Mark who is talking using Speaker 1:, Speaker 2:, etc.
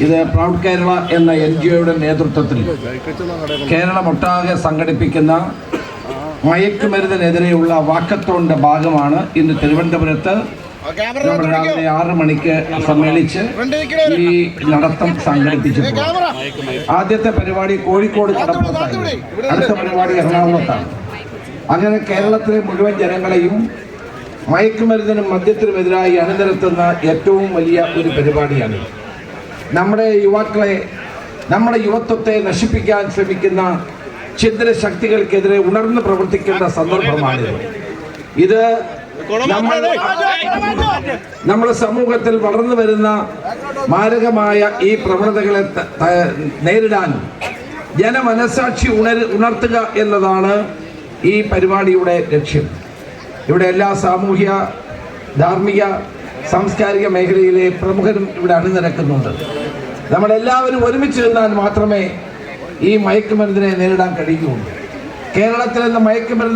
Speaker 1: ഇത് പ്രൗഡ് കേരള എന്ന NGOയുടെ നേതൃത്വത്തിൽ കേരളമൊട്ടാകെ സംഘടിപ്പിക്കുന്ന മയക്കുമരുന്നിനെതിരെയുള്ള വാക്കത്തോണിന്റെ ഭാഗമാണ് ഇന്ന് തിരുവനന്തപുരത്ത് നമ്മൾ രാവിലെ 6 മണിക്ക് സമ്മേളിച്ച് ഈ നടത്തം സംഘടിപ്പിച്ചിട്ടുണ്ട്. ആദ്യത്തെ പരിപാടി കോഴിക്കോട് കടപ്പുറത്തായി, അടുത്ത പരിപാടി എറണാകുളത്താണ്. അങ്ങനെ കേരളത്തിലെ മുഴുവൻ ജനങ്ങളെയും മയക്കുമരുന്നിനും മദ്യത്തിനുമെതിരായി അണിനിരത്തുന്ന ഏറ്റവും വലിയ ഒരു പരിപാടിയാണ്. നമ്മുടെ യുവാക്കളെ, നമ്മുടെ യുവത്വത്തെ നശിപ്പിക്കാൻ ശ്രമിക്കുന്ന ഛിദ്രശക്തികൾക്കെതിരെ ഉണർന്ന് പ്രവർത്തിക്കേണ്ട സന്ദർഭമാണിത്. ഇത് നമ്മുടെ സമൂഹത്തിൽ വളർന്നു വരുന്ന മാരകമായ ഈ പ്രവണതകളെ നേരിടാൻ ജനമനസാക്ഷി ഉണർത്തുക എന്നതാണ് ഈ പരിപാടിയുടെ ലക്ഷ്യം. ഇവിടെ എല്ലാ സാമൂഹ്യ, ധാർമ്മിക, സാംസ്കാരിക മേഖലയിലെ പ്രമുഖരും ഇവിടെ അണിനിരക്കുന്നുണ്ട്. നമ്മളെല്ലാവരും ഒരുമിച്ച് നിന്നാൽ മാത്രമേ ഈ മയക്കുമരുന്നിനെ നേരിടാൻ കഴിയുകയുള്ളൂ. കേരളത്തിൽ നിന്ന് മയക്കുമരുന്ന്